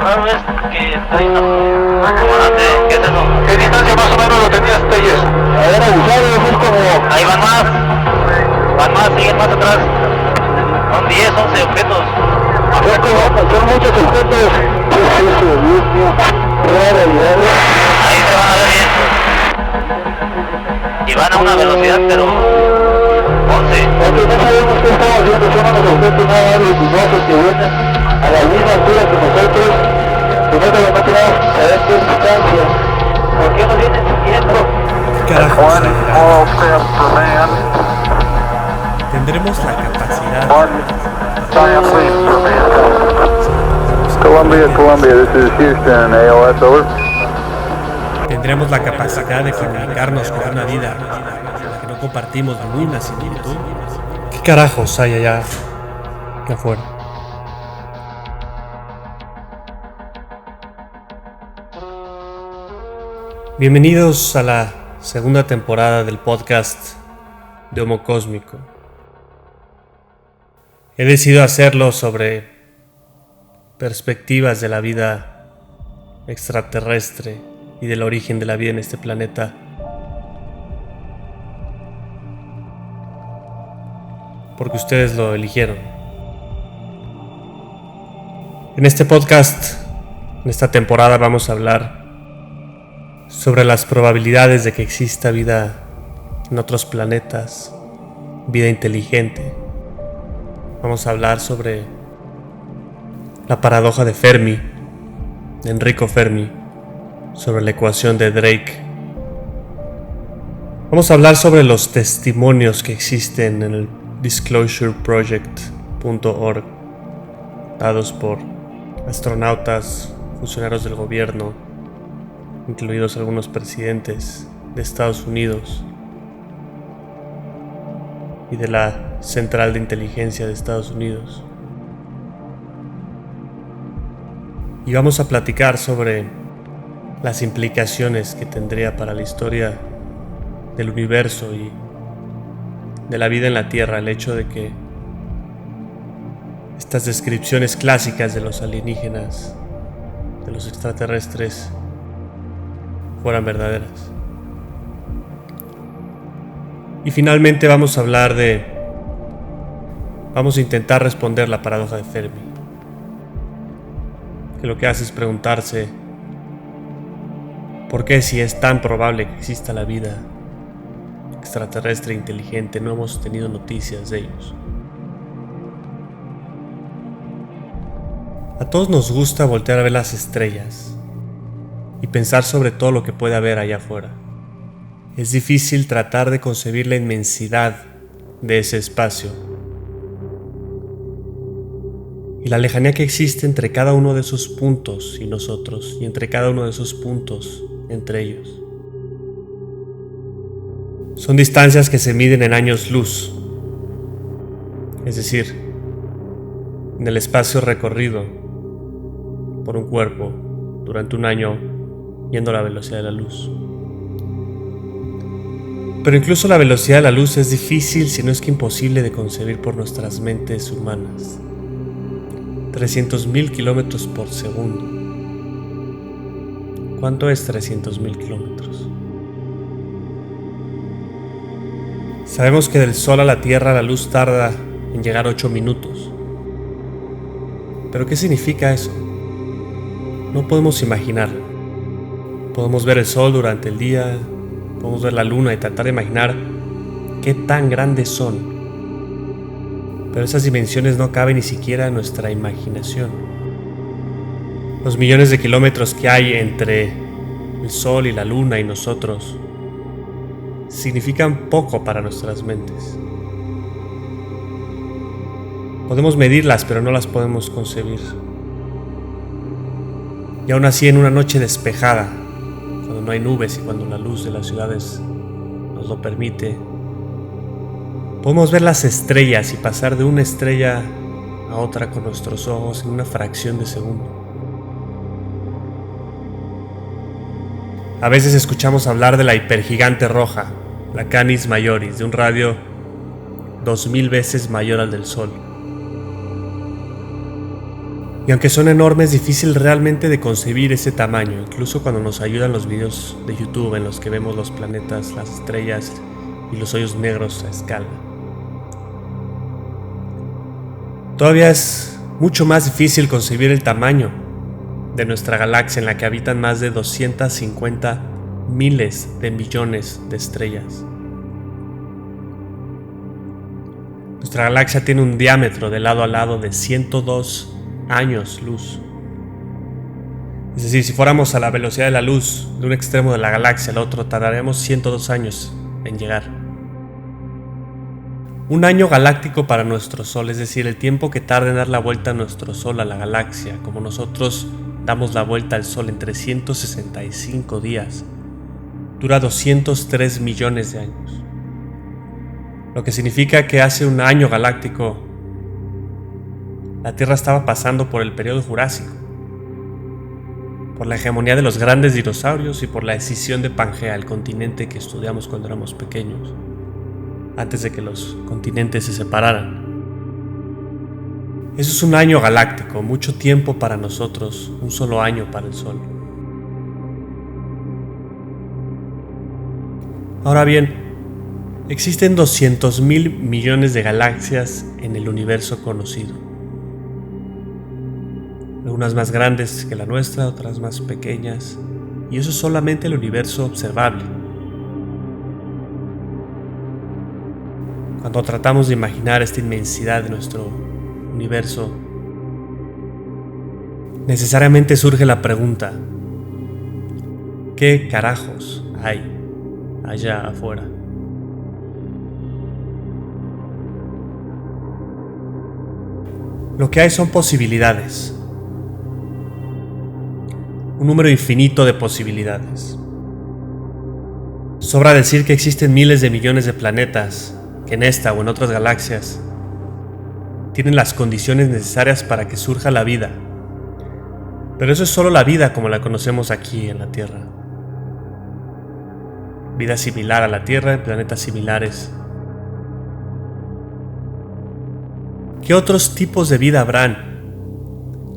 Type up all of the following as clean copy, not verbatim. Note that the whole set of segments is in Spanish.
raro es que trae una comandante. ¿Qué es eso? ¿Qué distancia más o menos lo tenías, Telles? A ver, avisado, es como... Ahí van más, siguen más atrás. Son 10, 11 objetos. Son muchos objetos. ¿Qué es eso, Dios mío? Ahí se van a ver bien. Y van a una velocidad, pero 11. Nosotros no sabemos qué estamos haciendo, son unos objetos nada luminosos que vienen a la misma altura que nosotros. Nosotros no tenemos a esta distancia. ¿Por qué nos vienen siguiendo? Carajo, tendremos la capacidad. Columbia, this is Houston, AOS, over. Tendremos la capacidad de comunicarnos con una vida con la que no compartimos ninguna similitud. ¿Qué carajos hay allá afuera? Bienvenidos a la segunda temporada del podcast de Homo Cósmico. He decidido hacerlo sobre perspectivas de la vida extraterrestre y del origen de la vida en este planeta. Porque ustedes lo eligieron. En este podcast, en esta temporada, vamos a hablar sobre las probabilidades de que exista vida en otros planetas, vida inteligente. Vamos a hablar sobre la paradoja de Fermi, de Enrico Fermi, sobre la ecuación de Drake. Vamos a hablar sobre los testimonios que existen en el disclosureproject.org, dados por astronautas, funcionarios del gobierno, incluidos algunos presidentes de Estados Unidos y de la Central de Inteligencia de Estados Unidos. Y vamos a platicar sobre las implicaciones que tendría para la historia del universo y de la vida en la Tierra el hecho de que estas descripciones clásicas de los alienígenas, de los extraterrestres, fueran verdaderas. Y finalmente vamos a intentar responder la paradoja de Fermi, que lo que hace es preguntarse ¿por qué, si es tan probable que exista la vida extraterrestre inteligente, no hemos tenido noticias de ellos? A todos nos gusta voltear a ver las estrellas y pensar sobre todo lo que puede haber allá afuera. Es difícil tratar de concebir la inmensidad de ese espacio y la lejanía que existe entre cada uno de esos puntos y nosotros, y entre cada uno de esos puntos entre ellos. Son distancias que se miden en años luz, es decir, en el espacio recorrido por un cuerpo durante un año yendo a la velocidad de la luz. Pero incluso la velocidad de la luz es difícil, si no es que imposible de concebir por nuestras mentes humanas. 300.000 kilómetros por segundo. ¿Cuánto es 300.000 kilómetros? Sabemos que del Sol a la Tierra la luz tarda en llegar 8 minutos. ¿Pero qué significa eso? No podemos imaginarlo. Podemos ver el Sol durante el día, podemos ver la Luna y tratar de imaginar qué tan grandes son. Pero esas dimensiones no caben ni siquiera en nuestra imaginación. Los millones de kilómetros que hay entre el Sol y la Luna y nosotros significan poco para nuestras mentes. Podemos medirlas, pero no las podemos concebir. Y aún así, en una noche despejada, cuando no hay nubes y cuando la luz de las ciudades nos lo permite, podemos ver las estrellas y pasar de una estrella a otra con nuestros ojos en una fracción de segundo. A veces escuchamos hablar de la hipergigante roja, la Canis Majoris, de un radio 2000 veces mayor al del Sol. Y aunque son enormes, es difícil realmente de concebir ese tamaño, incluso cuando nos ayudan los videos de YouTube en los que vemos los planetas, las estrellas y los hoyos negros a escala. Todavía es mucho más difícil concebir el tamaño de nuestra galaxia, en la que habitan más de 250 miles de millones de estrellas. Nuestra galaxia tiene un diámetro de lado a lado de 102 años luz. Es decir, si fuéramos a la velocidad de la luz de un extremo de la galaxia al otro, tardaremos 102 años en llegar. Un año galáctico para nuestro Sol, es decir, el tiempo que tarda en dar la vuelta a nuestro Sol, a la galaxia, como nosotros damos la vuelta al Sol en 365 días, dura 203 millones de años. Lo que significa que hace un año galáctico la Tierra estaba pasando por el periodo Jurásico, por la hegemonía de los grandes dinosaurios y por la escisión de Pangea, el continente que estudiamos cuando éramos pequeños, antes de que los continentes se separaran. Eso es un año galáctico, mucho tiempo para nosotros, un solo año para el Sol. Ahora bien, existen 200.000 millones de galaxias en el universo conocido. Algunas más grandes que la nuestra, otras más pequeñas, y eso es solamente el universo observable. Cuando tratamos de imaginar esta inmensidad de nuestro universo, necesariamente surge la pregunta: ¿qué carajos hay allá afuera? Lo que hay son posibilidades. Un número infinito de posibilidades. Sobra decir que existen miles de millones de planetas que en esta o en otras galaxias tienen las condiciones necesarias para que surja la vida. Pero eso es solo la vida como la conocemos aquí en la Tierra. Vida similar a la Tierra en planetas similares. ¿Qué otros tipos de vida habrán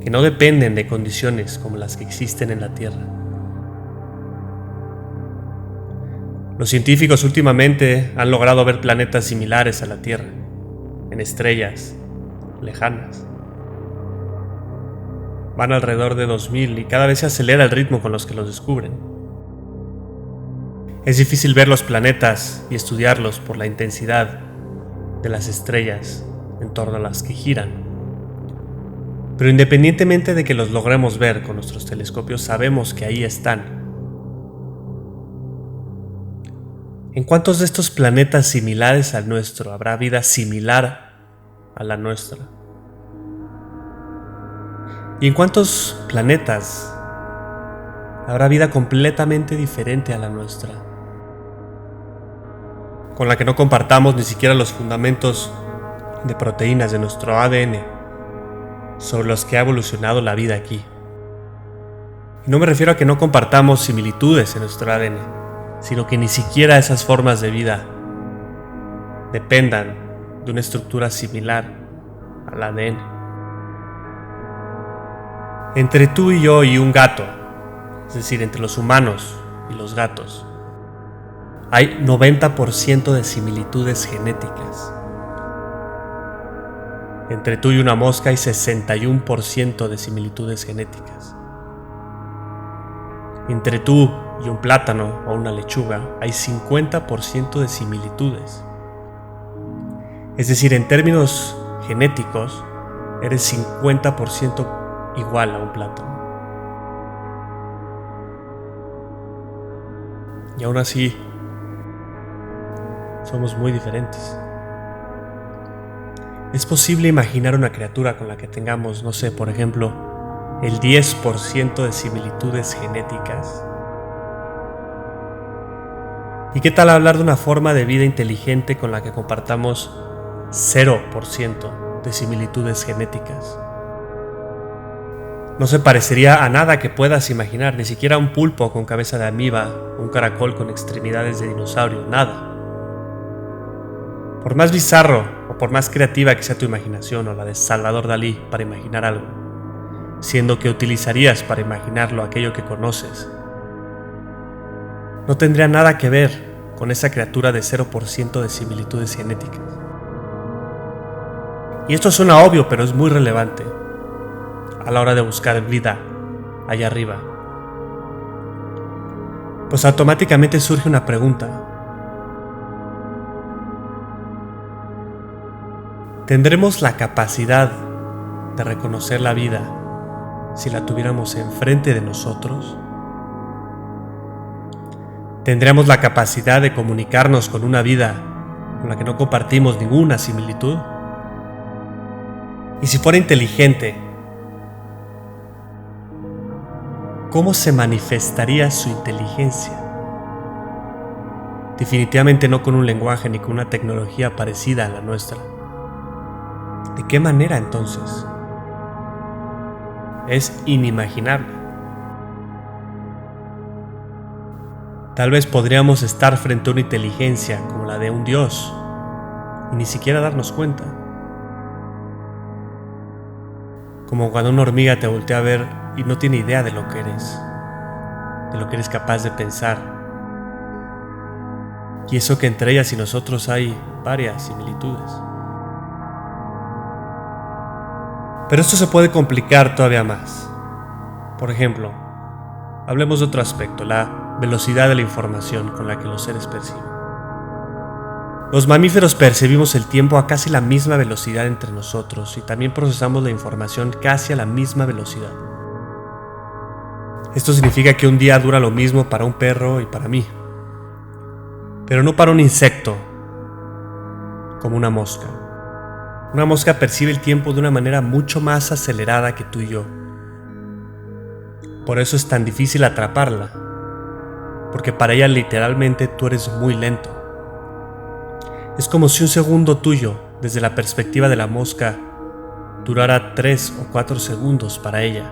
que no dependen de condiciones como las que existen en la Tierra? Los científicos últimamente han logrado ver planetas similares a la Tierra, en estrellas lejanas. Van alrededor de 2000 y cada vez se acelera el ritmo con los que los descubren. Es difícil ver los planetas y estudiarlos por la intensidad de las estrellas en torno a las que giran. Pero independientemente de que los logremos ver con nuestros telescopios, sabemos que ahí están. ¿En cuántos de estos planetas similares al nuestro habrá vida similar a la nuestra? ¿Y en cuántos planetas habrá vida completamente diferente a la nuestra, con la que no compartamos ni siquiera los fundamentos de proteínas de nuestro ADN sobre los que ha evolucionado la vida aquí? Y no me refiero a que no compartamos similitudes en nuestro ADN, sino que ni siquiera esas formas de vida dependan de una estructura similar al ADN. Entre tú y yo y un gato, es decir, entre los humanos y los gatos, hay 90% de similitudes genéticas. Entre tú y una mosca hay 61% de similitudes genéticas. Entre tú y un plátano o una lechuga hay 50% de similitudes. Es decir, en términos genéticos, eres 50% igual a un plátano. Y aún así, somos muy diferentes. Es posible imaginar una criatura con la que tengamos, no sé, por ejemplo, el 10% de similitudes genéticas. ¿Y qué tal hablar de una forma de vida inteligente con la que compartamos 0% de similitudes genéticas? No se parecería a nada que puedas imaginar, ni siquiera un pulpo con cabeza de amiba, un caracol con extremidades de dinosaurio, nada. Por más bizarro o por más creativa que sea tu imaginación o la de Salvador Dalí para imaginar algo, siendo que utilizarías para imaginarlo aquello que conoces, no tendría nada que ver con esa criatura de 0% de similitudes genéticas. Y esto suena obvio, pero es muy relevante a la hora de buscar vida allá arriba. Pues automáticamente surge una pregunta. ¿Tendremos la capacidad de reconocer la vida si la tuviéramos enfrente de nosotros? ¿Tendríamos la capacidad de comunicarnos con una vida con la que no compartimos ninguna similitud? Y si fuera inteligente, ¿cómo se manifestaría su inteligencia? Definitivamente no con un lenguaje ni con una tecnología parecida a la nuestra. ¿De qué manera entonces? Es inimaginable. Tal vez podríamos estar frente a una inteligencia como la de un dios y ni siquiera darnos cuenta. Como cuando una hormiga te voltea a ver y no tiene idea de lo que eres capaz de pensar. Y eso que entre ellas y nosotros hay varias similitudes. Pero esto se puede complicar todavía más. Por ejemplo, hablemos de otro aspecto, la velocidad de la información con la que los seres perciben. Los mamíferos percibimos el tiempo a casi la misma velocidad entre nosotros y también procesamos la información casi a la misma velocidad. Esto significa que un día dura lo mismo para un perro y para mí, pero no para un insecto como una mosca. Una mosca percibe el tiempo de una manera mucho más acelerada que tú y yo. Por eso es tan difícil atraparla, porque para ella literalmente tú eres muy lento. Es como si un segundo tuyo, desde la perspectiva de la mosca, durara 3 o 4 segundos para ella.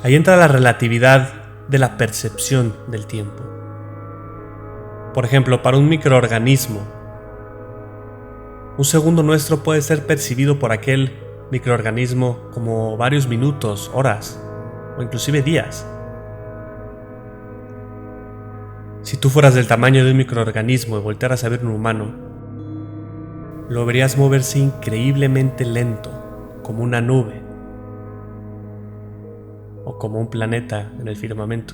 Ahí entra la relatividad de la percepción del tiempo. Por ejemplo, para un microorganismo, un segundo nuestro puede ser percibido por aquel microorganismo como varios minutos, horas o inclusive días. Si tú fueras del tamaño de un microorganismo y voltearas a ver un humano, lo verías moverse increíblemente lento, como una nube o como un planeta en el firmamento.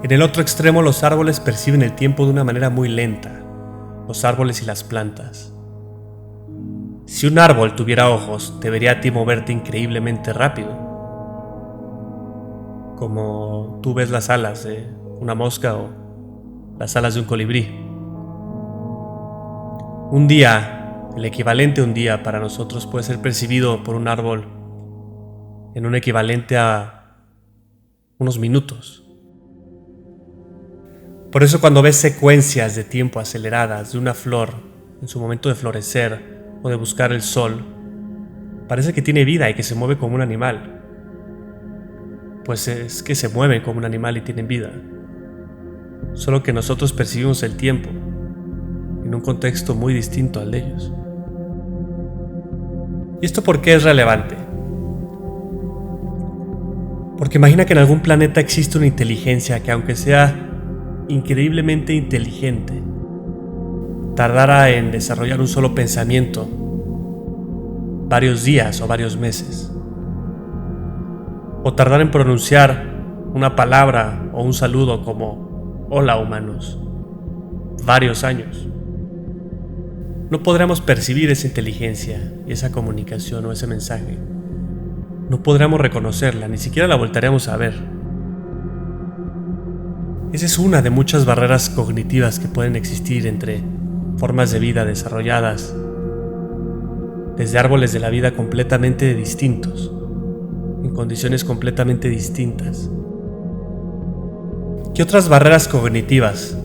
En el otro extremo, los árboles perciben el tiempo de una manera muy lenta, los árboles y las plantas. Si un árbol tuviera ojos, te vería a ti moverte increíblemente rápido, como tú ves las alas de una mosca o las alas de un colibrí. Un día, el equivalente a un día para nosotros puede ser percibido por un árbol en un equivalente a unos minutos. Por eso cuando ves secuencias de tiempo aceleradas de una flor en su momento de florecer o de buscar el sol, parece que tiene vida y que se mueve como un animal. Pues es que se mueven como un animal y tienen vida. Solo que nosotros percibimos el tiempo en un contexto muy distinto al de ellos. ¿Y esto por qué es relevante? Porque imagina que en algún planeta existe una inteligencia que, aunque sea increíblemente inteligente, tardara en desarrollar un solo pensamiento varios días o varios meses, o tardara en pronunciar una palabra o un saludo como hola humanos varios años. No podremos percibir esa inteligencia y esa comunicación o ese mensaje. No podremos reconocerla, ni siquiera la voltaremos a ver. Esa es una de muchas barreras cognitivas que pueden existir entre formas de vida desarrolladas desde árboles de la vida completamente distintos, en condiciones completamente distintas. ¿Qué otras barreras cognitivas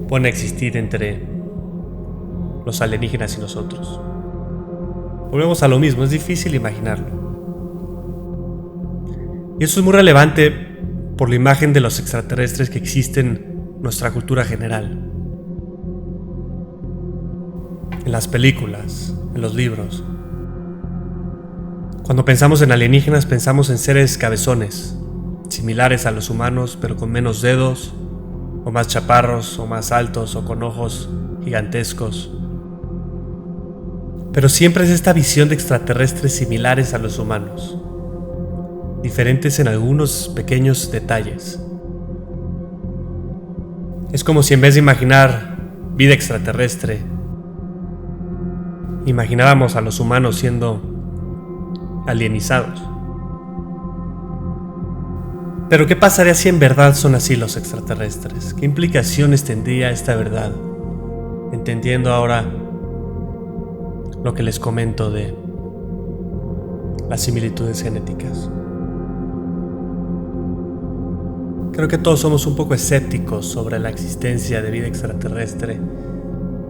pueden existir entre los alienígenas y nosotros? Volvemos a lo mismo, es difícil imaginarlo. Y eso es muy relevante por la imagen de los extraterrestres que existe en nuestra cultura general. en las películas, en los libros. Cuando pensamos en alienígenas pensamos en seres cabezones, similares a los humanos pero con menos dedos, o más chaparros, o más altos, o con ojos gigantescos. Pero siempre es esta visión de extraterrestres similares a los humanos, diferentes en algunos pequeños detalles. Es como si en vez de imaginar vida extraterrestre, imagináramos a los humanos siendo alienizados. Pero ¿qué pasaría si en verdad son así los extraterrestres? ¿Qué implicaciones tendría esta verdad? Entendiendo ahora lo que les comento de las similitudes genéticas. Creo que todos somos un poco escépticos sobre la existencia de vida extraterrestre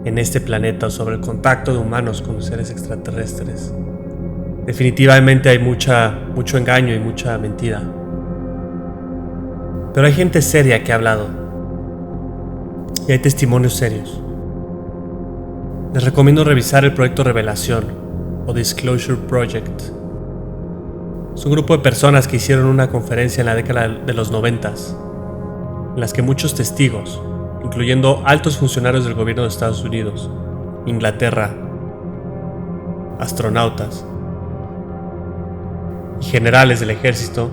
en este planeta o sobre el contacto de humanos con seres extraterrestres. Definitivamente hay mucho engaño y mucha mentira. Pero hay gente seria que ha hablado y hay testimonios serios. Les recomiendo revisar el proyecto Revelación o Disclosure Project. Es un grupo de personas que hicieron una conferencia en la década de los 90s, en las que muchos testigos, incluyendo altos funcionarios del gobierno de Estados Unidos, Inglaterra, astronautas y generales del ejército,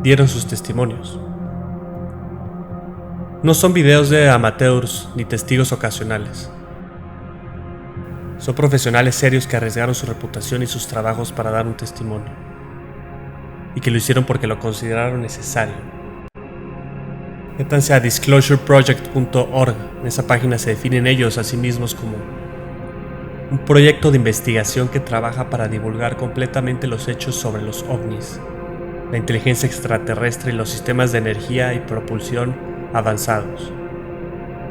dieron sus testimonios. No son videos de amateurs ni testigos ocasionales. Son profesionales serios que arriesgaron su reputación y sus trabajos para dar un testimonio, y que lo hicieron porque lo consideraron necesario. Métanse a disclosureproject.org. En esa página se definen ellos a sí mismos como un proyecto de investigación que trabaja para divulgar completamente los hechos sobre los ovnis, la inteligencia extraterrestre y los sistemas de energía y propulsión avanzados.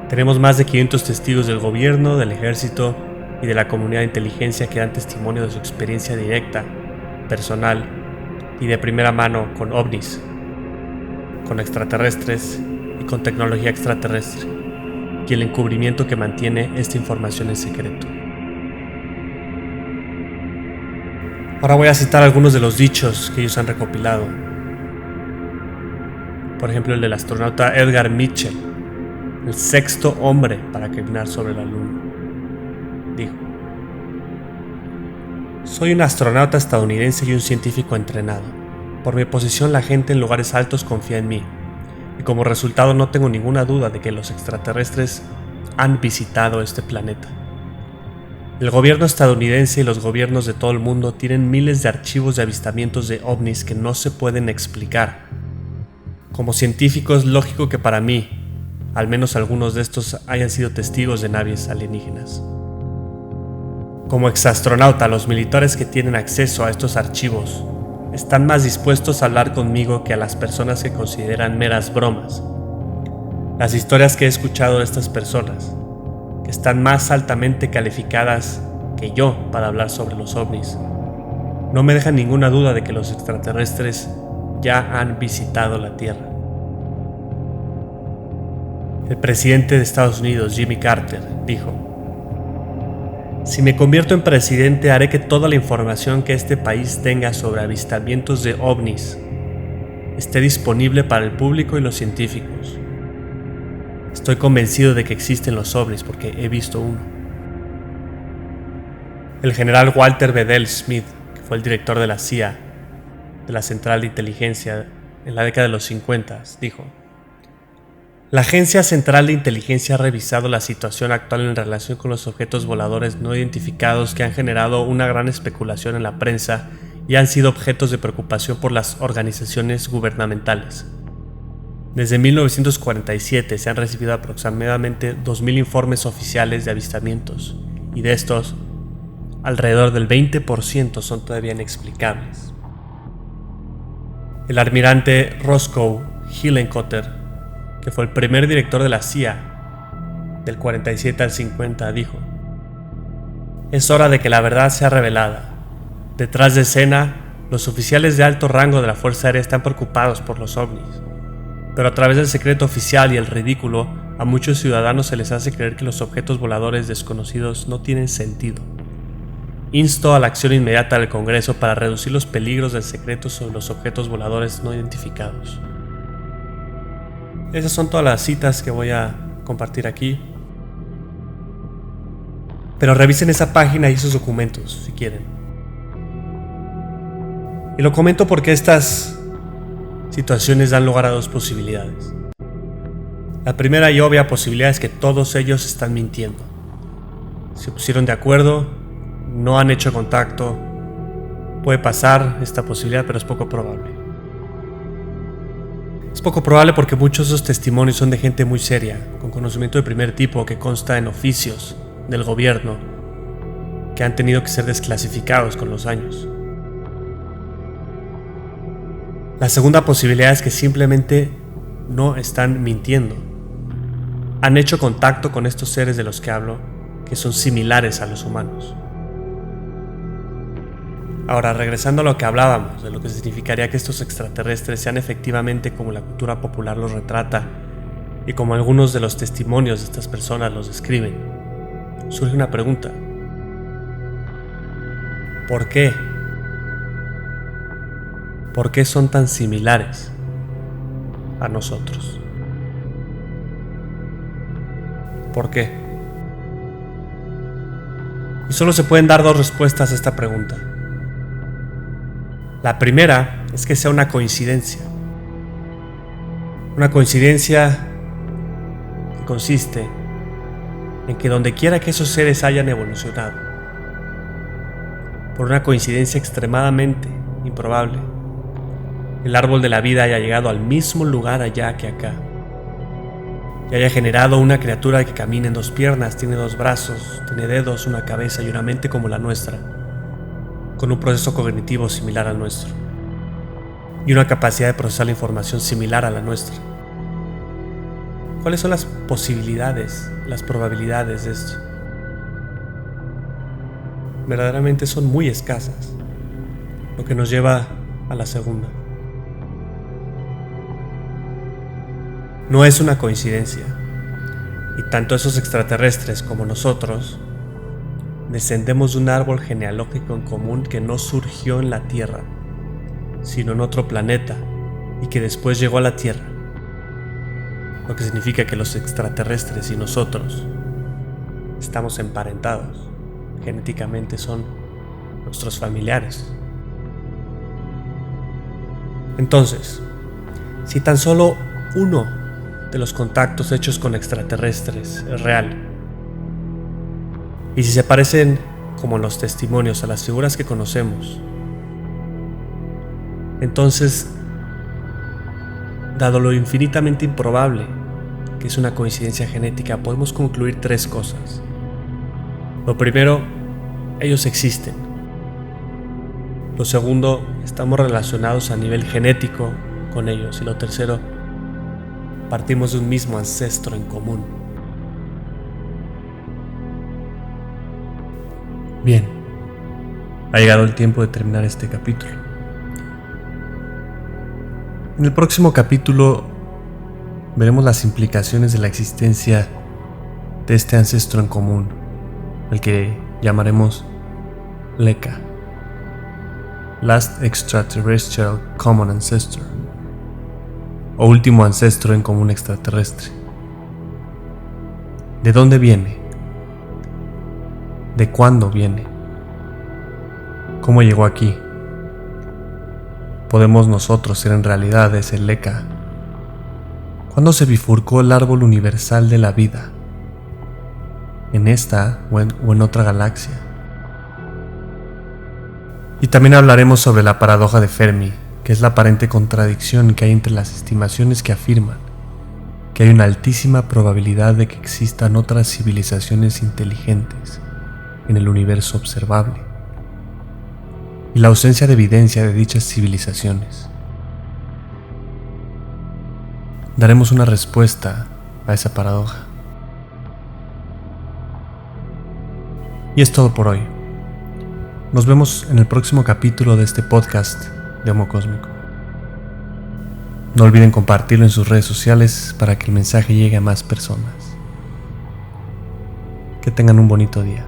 Tenemos más de 500 testigos del gobierno, del ejército y de la comunidad de inteligencia que dan testimonio de su experiencia directa, personal y de primera mano con ovnis, con extraterrestres y con tecnología extraterrestre, y el encubrimiento que mantiene esta información en secreto. Ahora voy a citar algunos de los dichos que ellos han recopilado. Por ejemplo, el del astronauta Edgar Mitchell, el sexto hombre para caminar sobre la luna. Dijo: soy un astronauta estadounidense y un científico entrenado. Por mi posición, la gente en lugares altos confía en mí, y como resultado no tengo ninguna duda de que los extraterrestres han visitado este planeta. El gobierno estadounidense y los gobiernos de todo el mundo tienen miles de archivos de avistamientos de ovnis que no se pueden explicar. Como científico es lógico que para mí, al menos algunos de estos hayan sido testigos de naves alienígenas. Como exastronauta, los militares que tienen acceso a estos archivos están más dispuestos a hablar conmigo que a las personas que consideran meras bromas. Las historias que he escuchado de estas personas, que están más altamente calificadas que yo para hablar sobre los ovnis, no me dejan ninguna duda de que los extraterrestres ya han visitado la Tierra. El presidente de Estados Unidos, Jimmy Carter, dijo: si me convierto en presidente, haré que toda la información que este país tenga sobre avistamientos de ovnis esté disponible para el público y los científicos. Estoy convencido de que existen los ovnis porque he visto uno. El general Walter Bedell Smith, que fue el director de la CIA, de la Central de Inteligencia en la década de los 50, dijo: la Agencia Central de Inteligencia ha revisado la situación actual en relación con los objetos voladores no identificados que han generado una gran especulación en la prensa y han sido objetos de preocupación por las organizaciones gubernamentales. Desde 1947 se han recibido aproximadamente 2.000 informes oficiales de avistamientos, y de estos, alrededor del 20% son todavía inexplicables. El almirante Roscoe Hillenkotter, que fue el primer director de la CIA del 47 al 50, dijo: es hora de que la verdad sea revelada. Detrás de escena, los oficiales de alto rango de la Fuerza Aérea están preocupados por los ovnis, pero a través del secreto oficial y el ridículo A muchos ciudadanos se les hace creer que los objetos voladores desconocidos no tienen sentido. Insto a la acción inmediata del Congreso para reducir los peligros del secreto sobre los objetos voladores no identificados. Esas son todas las citas que voy a compartir aquí. Pero revisen esa página y esos documentos si quieren. Y lo comento porque estas situaciones dan lugar a dos posibilidades. La primera y obvia posibilidad es que todos ellos están mintiendo. Se pusieron de acuerdo, no han hecho contacto. Puede pasar esta posibilidad, pero es poco probable. Es poco probable porque muchos de esos testimonios son de gente muy seria, con conocimiento de primer tipo que consta en oficios del gobierno que han tenido que ser desclasificados con los años. La segunda posibilidad es que simplemente no están mintiendo. Han hecho contacto con estos seres de los que hablo, que son similares a los humanos. Ahora, regresando a lo que hablábamos, de lo que significaría que estos extraterrestres sean efectivamente como la cultura popular los retrata y como algunos de los testimonios de estas personas los describen, surge una pregunta. ¿Por qué? ¿Por qué son tan similares a nosotros? ¿Por qué? Y solo se pueden dar dos respuestas a esta pregunta. La primera es que sea una coincidencia. Una coincidencia que consiste en que donde quiera que esos seres hayan evolucionado, por una coincidencia extremadamente improbable, el árbol de la vida haya llegado al mismo lugar allá que acá, y haya generado una criatura que camina en dos piernas, tiene dos brazos, tiene dedos, una cabeza y una mente como la nuestra, con un proceso cognitivo similar al nuestro, y una capacidad de procesar la información similar a la nuestra. ¿Cuáles son las posibilidades, las probabilidades de esto? Verdaderamente son muy escasas, lo que nos lleva a la segunda. No es una coincidencia, y tanto esos extraterrestres como nosotros descendemos de un árbol genealógico en común que no surgió en la Tierra, sino en otro planeta, y que después llegó a la Tierra, lo que significa que los extraterrestres y nosotros estamos emparentados, genéticamente son nuestros familiares. Entonces, si tan solo uno de los contactos hechos con extraterrestres es real, y si se parecen, como en los testimonios, a las figuras que conocemos, entonces, dado lo infinitamente improbable que es una coincidencia genética, podemos concluir tres cosas. Lo primero, ellos existen. Lo segundo, estamos relacionados a nivel genético con ellos. Y lo tercero, partimos de un mismo ancestro en común. Bien, ha llegado el tiempo de terminar este capítulo. En el próximo capítulo veremos las implicaciones de la existencia de este ancestro en común, el que llamaremos LECA, Last Extraterrestrial Common Ancestor, o último ancestro en común extraterrestre. ¿De dónde viene? ¿De cuándo viene? ¿Cómo llegó aquí? ¿Podemos nosotros ser en realidad ese LECA? ¿Cuándo se bifurcó el árbol universal de la vida? ¿En esta o en otra galaxia? Y también hablaremos sobre la paradoja de Fermi, que es la aparente contradicción que hay entre las estimaciones que afirman que hay una altísima probabilidad de que existan otras civilizaciones inteligentes en el universo observable, y la ausencia de evidencia de dichas civilizaciones. Daremos una respuesta a esa paradoja. Y es todo por hoy. Nos vemos en el próximo capítulo de este podcast de Homo Cósmico. No olviden compartirlo en sus redes sociales para que el mensaje llegue a más personas. Que tengan un bonito día.